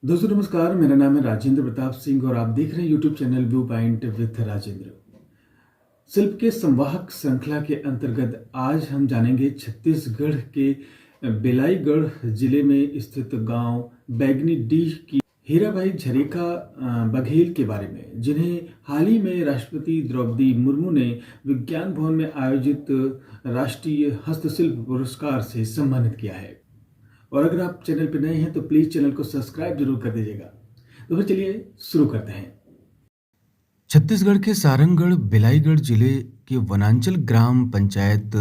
दोस्तों नमस्कार, मेरा नाम है राजेंद्र प्रताप सिंह और आप देख रहे हैं YouTube channel view point with Rajendra. शिल्प के संवाहक श्रृंखला के अंतर्गत आज हम जानेंगे छत्तीसगढ़ के बेलाईगढ़ जिले में स्थित गांव बैगनी डीह की हीराबाई झरेका बघेल के बारे में, जिन्हें हाल ही में राष्ट्रपति द्रौपदी मुर्मू ने विज्ञान भवन में आयोजित राष्ट्रीय हस्तशिल्प पुरस्कार से सम्मानित किया है। और अगर आप चैनल पर नए हैं तो प्लीज चैनल को सब्सक्राइब जरूर कर दीजिएगा। तो फिर चलिए शुरू करते हैं। छत्तीसगढ़ के सारंगढ़ बिलाईगढ़ जिले के वनांचल ग्राम पंचायत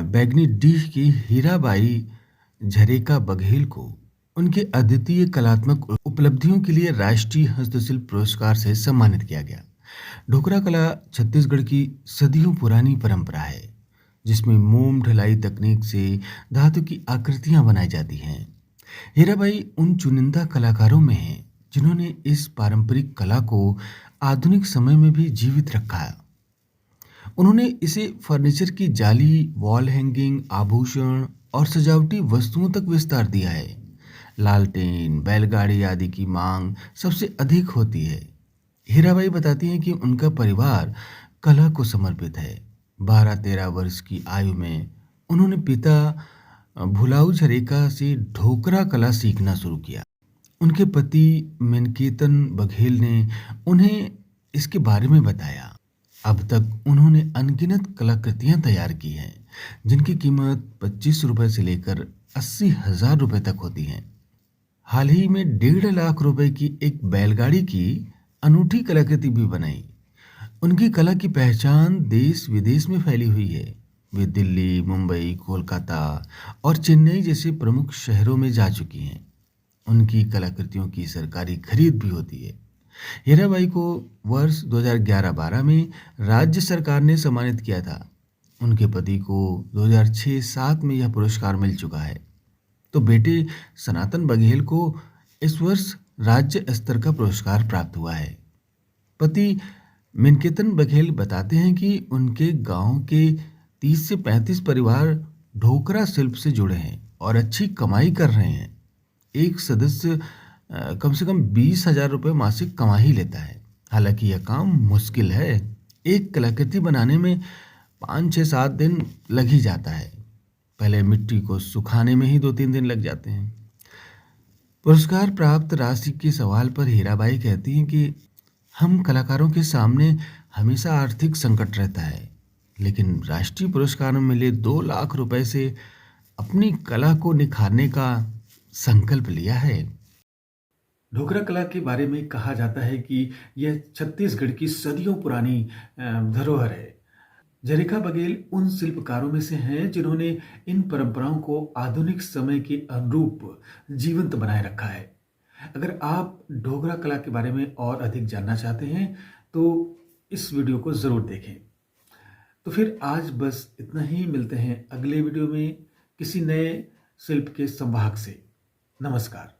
बैगनी डीह की हीराबाई झरेका बघेल को उनके अद्वितीय कलात्मक उपलब्धियों के लिए राष्ट्रीय हस्तशिल्प पुरस्कार से सम्मानित किया गया। ढोकरा कला छत्तीसगढ़ की सदियों पुरानी परंपरा है, जिसमें मोम ढलाई तकनीक से धातु की आकृतियां बनाई जाती हैं। हीराबाई उन चुनिंदा कलाकारों में हैं जिन्होंने इस पारंपरिक कला को आधुनिक समय में भी जीवित रखा। उन्होंने इसे फर्नीचर की जाली, वॉल हैंगिंग, आभूषण और सजावटी वस्तुओं तक विस्तार दिया है। लालटेन, बैलगाड़ी आदि की मांग सबसे अधिक होती है। हीराबाई बताती हैं कि उनका परिवार कला को समर्पित है। 12-13 वर्ष की आयु में उन्होंने पिता भुलाऊ झरेका से ढोकरा कला सीखना शुरू किया। उनके पति मेनकेतन बघेल ने उन्हें इसके बारे में बताया। अब तक उन्होंने अनगिनत कलाकृतियां तैयार की हैं, जिनकी कीमत 25 रुपए से लेकर 80,000 रुपए तक होती हैं। हाल ही में 1.5 लाख रुपए की एक बैलगाड़ी की अनूठी कलाकृति भी बनाई। उनकी कला की पहचान देश विदेश में फैली हुई है। वे दिल्ली, मुंबई, कोलकाता और चेन्नई जैसे प्रमुख शहरों में जा चुकी हैं। उनकी कलाकृतियों की सरकारी खरीद भी होती है। हीराबाई को वर्ष 2011-12 में राज्य सरकार ने सम्मानित किया था। उनके पति को 2006-7 में यह पुरस्कार मिल चुका है। तो बेटे सनातन बघेल को इस वर्ष राज्य स्तर का पुरस्कार प्राप्त हुआ है। पति मेनकेतन बघेल बताते हैं कि उनके गांव के 30 से 35 परिवार ढोकरा शिल्प से जुड़े हैं और अच्छी कमाई कर रहे हैं। एक सदस्य कम से कम 20,000 रुपये मासिक कमा ही लेता है। हालांकि यह काम मुश्किल है। एक कलाकृति बनाने में 5-6-7 दिन लग ही जाता है। पहले मिट्टी को सुखाने में ही 2-3 दिन लग जाते हैं। पुरस्कार प्राप्त राशि के सवाल पर हीराबाई कहती हैं कि हम कलाकारों के सामने हमेशा आर्थिक संकट रहता है, लेकिन राष्ट्रीय पुरस्कार में मिले 2 लाख रुपए से अपनी कला को निखारने का संकल्प लिया है। ढोकरा कला के बारे में कहा जाता है कि यह छत्तीसगढ़ की सदियों पुरानी धरोहर है। झरेका बघेल उन शिल्पकारों में से हैं जिन्होंने इन परंपराओं को आधुनिक समय के अनुरूप जीवंत बनाए रखा है। अगर आप ढोकरा कला के बारे में और अधिक जानना चाहते हैं तो इस वीडियो को ज़रूर देखें। तो फिर आज बस इतना ही। मिलते हैं अगले वीडियो में किसी नए शिल्प के संवाहक से। नमस्कार।